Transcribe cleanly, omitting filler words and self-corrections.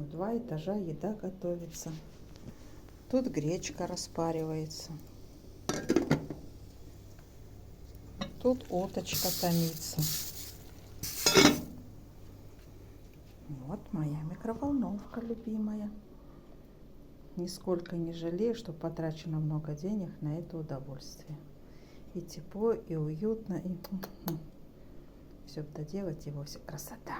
В 2 этажа еда готовится. Тут гречка распаривается. Тут уточка томится. Вот моя микроволновка любимая. Нисколько не жалею, что потрачено много денег на это удовольствие. И тепло, и уютно, и все доделать, и вовсе красота.